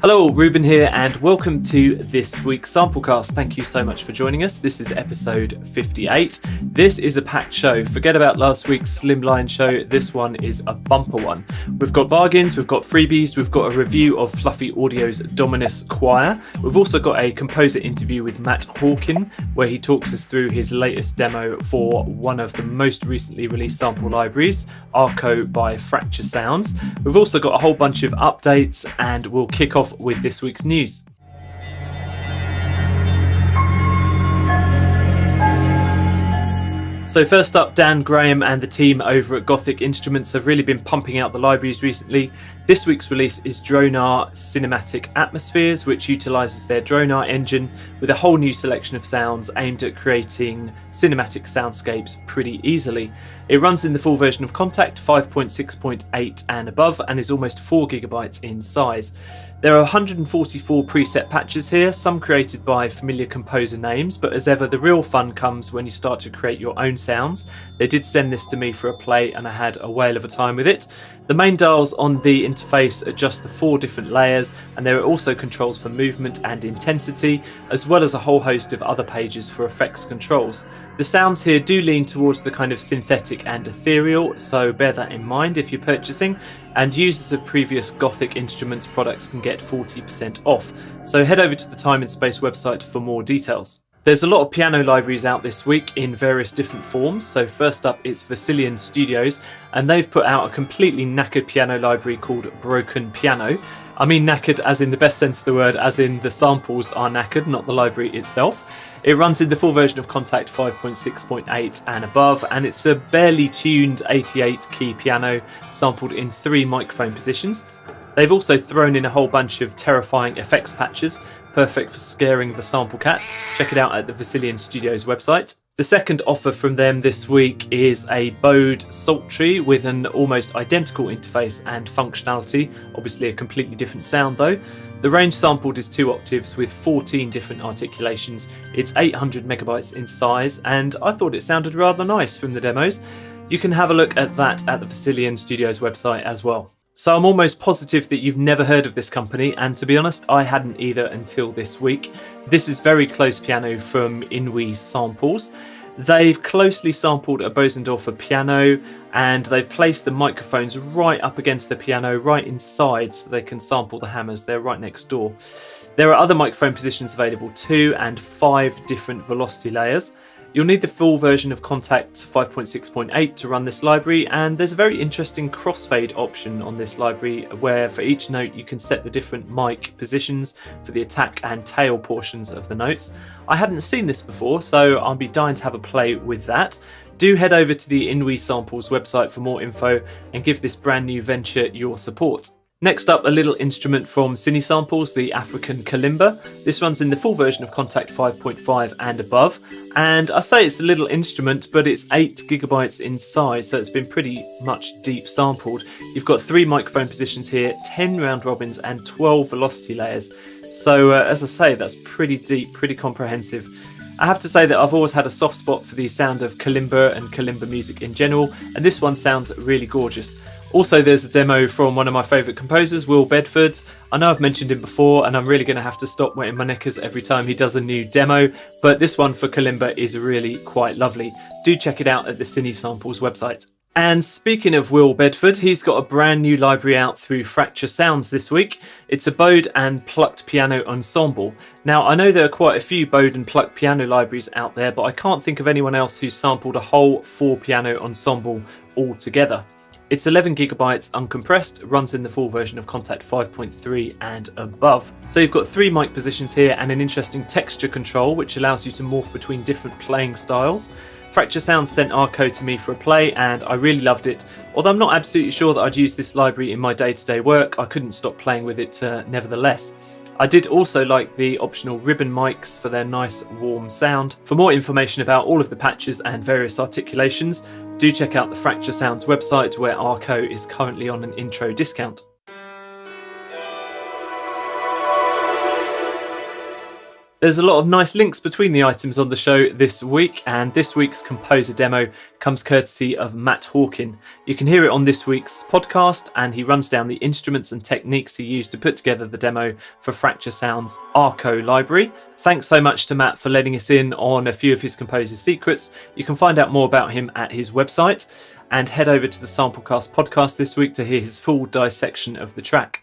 Hello, Ruben here, and welcome to this week's Samplecast. Thank you so much for joining us. This is episode 58. This is a packed show. Forget about last week's Slimline show. This one is a bumper one. We've got bargains, we've got freebies, we've got a review of Fluffy Audio's Dominus Choir. We've also got a composer interview with Matt Hawken, where he talks us through his latest demo for one of the most recently released sample libraries, Arco by Fracture Sounds. We've also got a whole bunch of updates, and we'll kick off with this week's news. So first up, Dan Graham and the team over at Gothic Instruments have really been pumping out the libraries recently. This week's release is Dronar Cinematic Atmospheres, which utilises their Dronar engine with a whole new selection of sounds aimed at creating cinematic soundscapes pretty easily. It runs in the full version of Contact 5.6.8 and above, and is almost 4 gigabytes in size. There are 144 preset patches here, some created by familiar composer names, but as ever the real fun comes when you start to create your own sounds. They did send this to me for a play and I had a whale of a time with it. The main dials on the interface adjust the 4 different layers, and there are also controls for movement and intensity, as well as a whole host of other pages for effects controls. The sounds here do lean towards the kind of synthetic and ethereal, so bear that in mind if you're purchasing, and users of previous Gothic Instruments products can get 40% off. So head over to the Time and Space website for more details. There's a lot of piano libraries out this week in various different forms. So first up, it's Versilian Studios, and they've put out a completely knackered piano library called Broken Piano. I mean knackered as in the best sense of the word, as in the samples are knackered, not the library itself. It runs in the full version of Contact 5.6.8 and above, and it's a barely tuned 88 key piano sampled in 3 microphone positions. They've also thrown in a whole bunch of terrifying effects patches, perfect for scaring the sample cat. Check it out at the Versilian Studios website. The second offer from them this week is a bowed Psaltery with an almost identical interface and functionality, obviously a completely different sound though. The range sampled is 2 octaves with 14 different articulations. It's 800 megabytes in size, and I thought it sounded rather nice from the demos. You can have a look at that at the Versilian Studios website as well. So I'm almost positive that you've never heard of this company, and to be honest, I hadn't either until this week. This is very close piano from Inouï Samples. They've closely sampled a Bosendorfer piano, and they've placed the microphones right up against the piano, right inside, so they can sample the hammers. They're right next door. There are other microphone positions available too, and 5 different velocity layers. You'll need the full version of Contact 5.6.8 to run this library, and there's a very interesting crossfade option on this library where for each note you can set the different mic positions for the attack and tail portions of the notes. I hadn't seen this before, so I'll be dying to have a play with that. Do head over to the Inouï Samples website for more info and give this brand new venture your support. Next up, a little instrument from Cinesamples, the African Kalimba. This runs in the full version of Contact 5.5 and above. And I say it's a little instrument, but it's 8 gigabytes in size, so it's been pretty much deep sampled. You've got 3 microphone positions here, 10 round robins, and 12 velocity layers. So as I say, that's pretty deep, pretty comprehensive. I have to say that I've always had a soft spot for the sound of Kalimba and Kalimba music in general, and this one sounds really gorgeous. Also, there's a demo from one of my favourite composers, Will Bedford. I know I've mentioned him before, and I'm really going to have to stop wetting my knickers every time he does a new demo, but this one for Kalimba is really quite lovely. Do check it out at the Cinesamples website. And speaking of Will Bedford, he's got a brand new library out through Fracture Sounds this week. It's a bowed and plucked piano ensemble. Now, I know there are quite a few bowed and plucked piano libraries out there, but I can't think of anyone else who's sampled a whole 4 piano ensemble all together. It's 11 gigabytes uncompressed, runs in the full version of Contact 5.3 and above. So you've got 3 mic positions here and an interesting texture control which allows you to morph between different playing styles. Fracture Sounds sent Arco to me for a play and I really loved it. Although I'm not absolutely sure that I'd use this library in my day-to-day work, I couldn't stop playing with it nevertheless. I did also like the optional ribbon mics for their nice warm sound. For more information about all of the patches and various articulations, do check out the Fracture Sounds website where Arco is currently on an intro discount. There's a lot of nice links between the items on the show this week, and this week's composer demo comes courtesy of Matt Hawken. You can hear it on this week's podcast, and he runs down the instruments and techniques he used to put together the demo for Fracture Sound's Arco library. Thanks so much to Matt for letting us in on a few of his composer's secrets. You can find out more about him at his website, and head over to the Samplecast podcast this week to hear his full dissection of the track.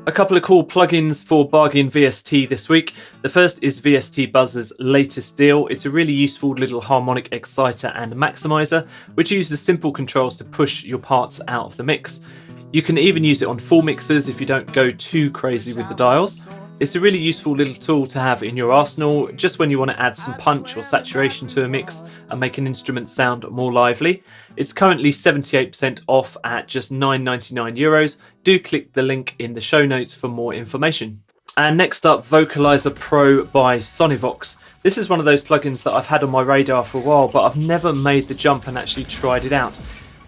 A couple of cool plugins for Bargain VST this week. The first is VST Buzzer's latest deal. It's a really useful little harmonic exciter and maximizer, which uses simple controls to push your parts out of the mix. You can even use it on full mixers if you don't go too crazy with the dials. It's a really useful little tool to have in your arsenal, just when you want to add some punch or saturation to a mix and make an instrument sound more lively. It's currently 78% off at just €9.99. Do click the link in the show notes for more information. And next up, Vocalizer Pro by Sonivox. This is one of those plugins that I've had on my radar for a while, but I've never made the jump and actually tried it out.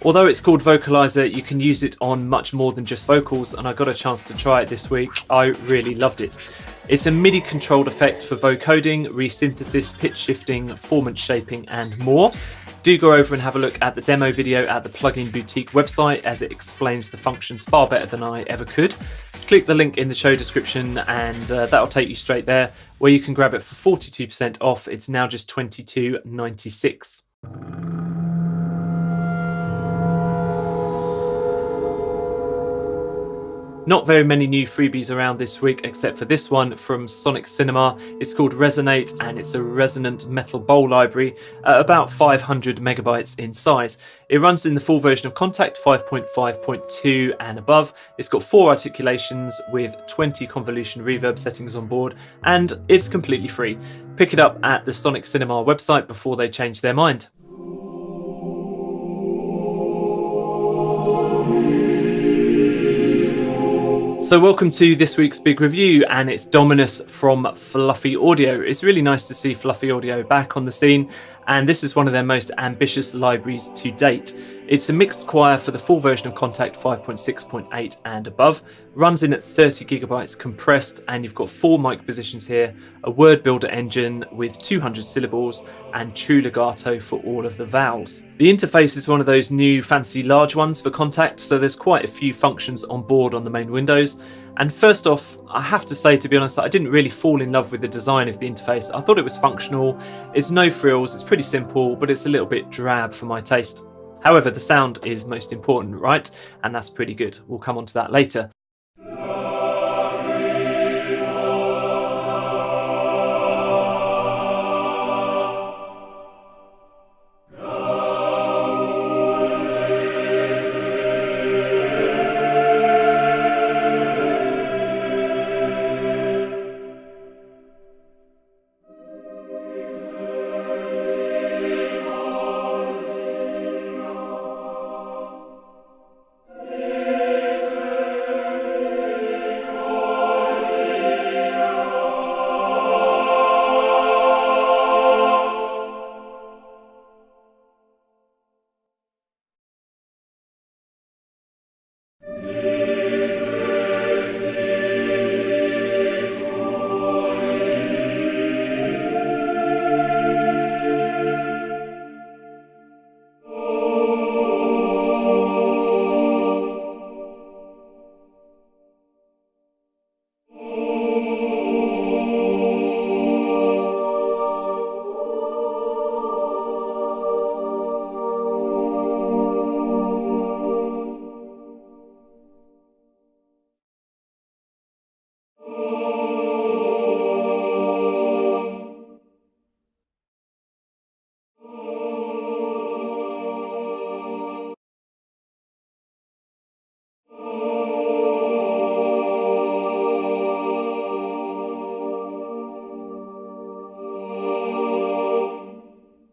Although it's called Vocalizer, you can use it on much more than just vocals, and I got a chance to try it this week. I really loved it. It's a MIDI controlled effect for vocoding, resynthesis, pitch shifting, formant shaping and more. Do go over and have a look at the demo video at the Plugin Boutique website, as it explains the functions far better than I ever could. Click the link in the show description and that'll take you straight there, where you can grab it for 42% off. It's now just $22.96. Not very many new freebies around this week, except for this one from Sonixinema. It's called Resonate, and it's a resonant metal bowl library at about 500 megabytes in size. It runs in the full version of Contact 5.5.2 and above. It's got 4 articulations with 20 convolution reverb settings on board, and it's completely free. Pick it up at the Sonixinema website before they change their mind. So welcome to this week's big review, and it's Dominus from Fluffy Audio. It's really nice to see Fluffy Audio back on the scene, and this is one of their most ambitious libraries to date. It's a mixed choir for the full version of Contact 5.6.8 and above. Runs in at 30 gigabytes compressed, and you've got 4 mic positions here, a word builder engine with 200 syllables, and true legato for all of the vowels. The interface is one of those new fancy large ones for Contact, so there's quite a few functions on board on the main windows. And first off, I have to say, to be honest, that I didn't really fall in love with the design of the interface. I thought it was functional, it's no frills, it's pretty simple, but it's a little bit drab for my taste. However, the sound is most important, right? And that's pretty good. We'll come on to that later.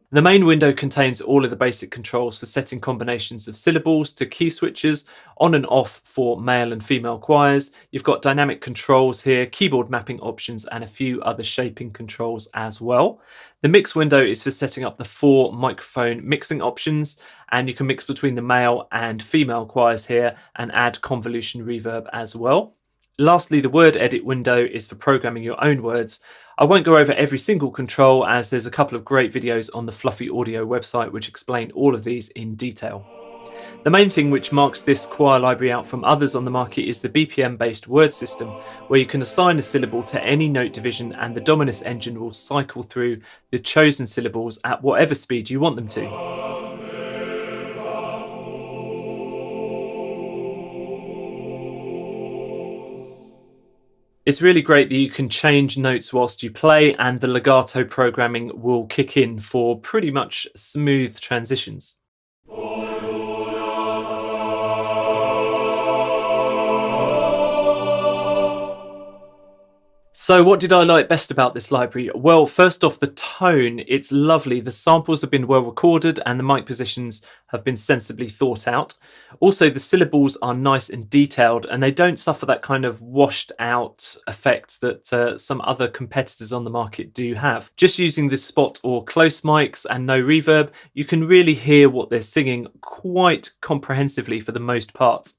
The main window contains all of the basic controls for setting combinations of syllables to key switches, on and off for male and female choirs. You've got dynamic controls here, keyboard mapping options, and a few other shaping controls as well. The mix window is for setting up the 4 microphone mixing options, and you can mix between the male and female choirs here and add convolution reverb as well. Lastly, the word edit window is for programming your own words. I won't go over every single control, as there's a couple of great videos on the Fluffy Audio website which explain all of these in detail. The main thing which marks this choir library out from others on the market is the BPM based word system, where you can assign a syllable to any note division and the Dominus engine will cycle through the chosen syllables at whatever speed you want them to. It's really great that you can change notes whilst you play, and the legato programming will kick in for pretty much smooth transitions. So what did I like best about this library? Well, first off, the tone. It's lovely. The samples have been well recorded and the mic positions have been sensibly thought out. Also, the syllables are nice and detailed and they don't suffer that kind of washed out effect that some other competitors on the market do have. Just using the spot or close mics and no reverb, you can really hear what they're singing quite comprehensively for the most part.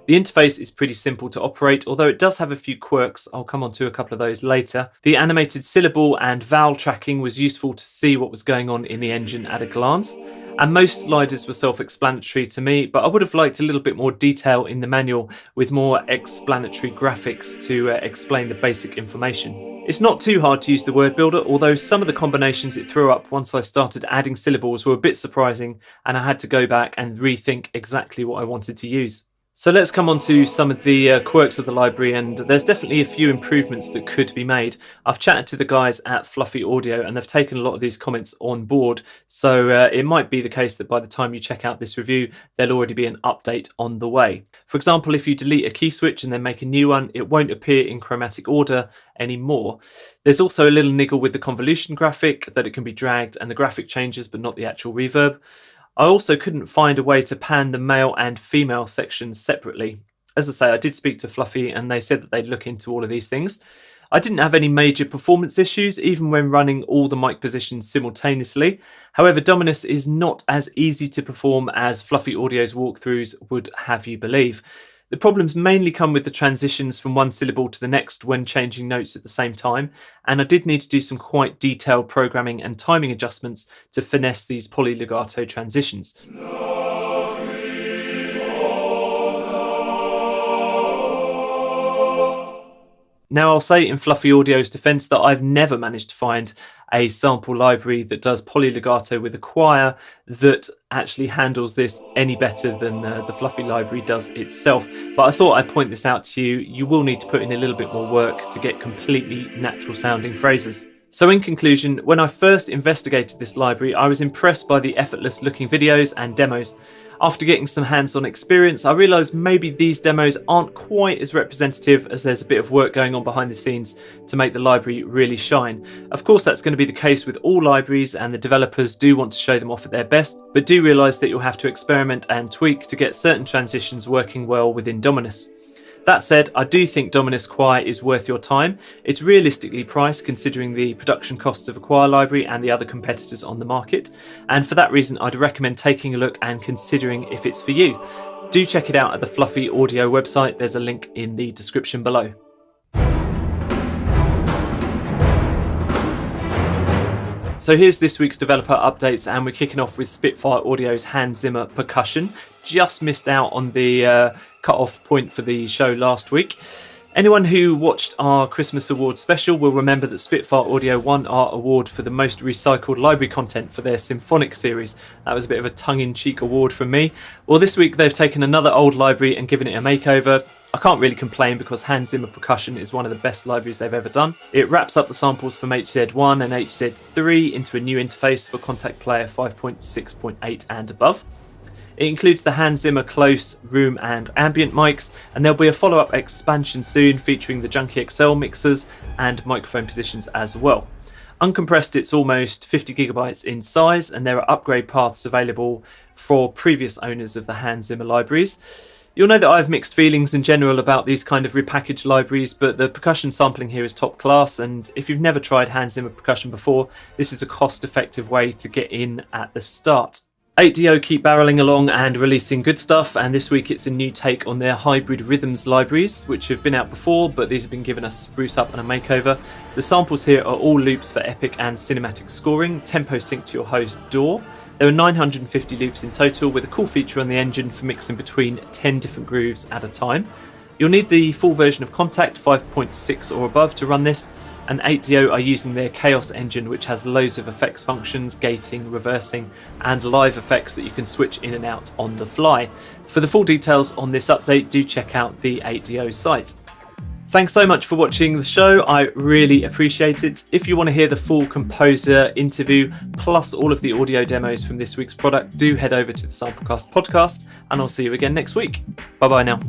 The interface is pretty simple to operate, although it does have a few quirks. I'll come on to a couple of those later. The animated syllable and vowel tracking was useful to see what was going on in the engine at a glance. And most sliders were self-explanatory to me, but I would have liked a little bit more detail in the manual with more explanatory graphics to explain the basic information. It's not too hard to use the word builder, although some of the combinations it threw up once I started adding syllables were a bit surprising, and I had to go back and rethink exactly what I wanted to use. So let's come on to some of the quirks of the library, and there's definitely a few improvements that could be made. I've chatted to the guys at Fluffy Audio and they've taken a lot of these comments on board, so it might be the case that by the time you check out this review, there'll already be an update on the way. For example, if you delete a key switch and then make a new one, it won't appear in chromatic order anymore. There's also a little niggle with the convolution graphic, that it can be dragged and the graphic changes but not the actual reverb. I also couldn't find a way to pan the male and female sections separately. As I say, I did speak to Fluffy and they said that they'd look into all of these things. I didn't have any major performance issues, even when running all the mic positions simultaneously. However, Dominus is not as easy to perform as Fluffy Audio's walkthroughs would have you believe. The problems mainly come with the transitions from one syllable to the next when changing notes at the same time, and I did need to do some quite detailed programming and timing adjustments to finesse these polylegato transitions. Now, I'll say in Fluffy Audio's defense that I've never managed to find a sample library that does polylegato with a choir that actually handles this any better than the Fluffy library does itself. But I thought I'd point this out to you. You will need to put in a little bit more work to get completely natural sounding phrases. So in conclusion, when I first investigated this library, I was impressed by the effortless looking videos and demos. After getting some hands-on experience, I realised maybe these demos aren't quite as representative, as there's a bit of work going on behind the scenes to make the library really shine. Of course, that's going to be the case with all libraries, and the developers do want to show them off at their best, but do realise that you'll have to experiment and tweak to get certain transitions working well within Dominus. That said, I do think Dominus Choir is worth your time. It's realistically priced considering the production costs of a choir library and the other competitors on the market, and for that reason I'd recommend taking a look and considering if it's for you. Do check it out at the Fluffy Audio website, there's a link in the description below. So here's this week's developer updates, and we're kicking off with Spitfire Audio's Hans Zimmer Percussion. Just missed out on the cut-off point for the show last week. Anyone who watched our Christmas Awards special will remember that Spitfire Audio won our award for the most recycled library content for their symphonic series. That was a bit of a tongue-in-cheek award from me. Well, this week they've taken another old library and given it a makeover. I can't really complain because Hans Zimmer Percussion is one of the best libraries they've ever done. It wraps up the samples from HZ1 and HZ3 into a new interface for Contact Player 5.6.8 and above. It includes the Hans Zimmer close, room and ambient mics, and there'll be a follow-up expansion soon featuring the Junkie XL mixers and microphone positions as well. Uncompressed, it's almost 50 gigabytes in size, and there are upgrade paths available for previous owners of the Hans Zimmer libraries. You'll know that I have mixed feelings in general about these kind of repackaged libraries, but the percussion sampling here is top class, and if you've never tried hand Zimmer percussion before, this is a cost-effective way to get in at the start. 8DO keep barreling along and releasing good stuff, and this week it's a new take on their hybrid rhythms libraries, which have been out before, but these have been given a spruce up and a makeover. The samples here are all loops for epic and cinematic scoring, tempo sync to your host DAW. There are 950 loops in total, with a cool feature on the engine for mixing between 10 different grooves at a time. You'll need the full version of Contact 5.6 or above to run this, and 8DO are using their Chaos engine, which has loads of effects functions, gating, reversing, and live effects that you can switch in and out on the fly. For the full details on this update, do check out the 8DO site. Thanks so much for watching the show, I really appreciate it. If you want to hear the full composer interview, plus all of the audio demos from this week's product, do head over to the Samplecast podcast, and I'll see you again next week. Bye bye now.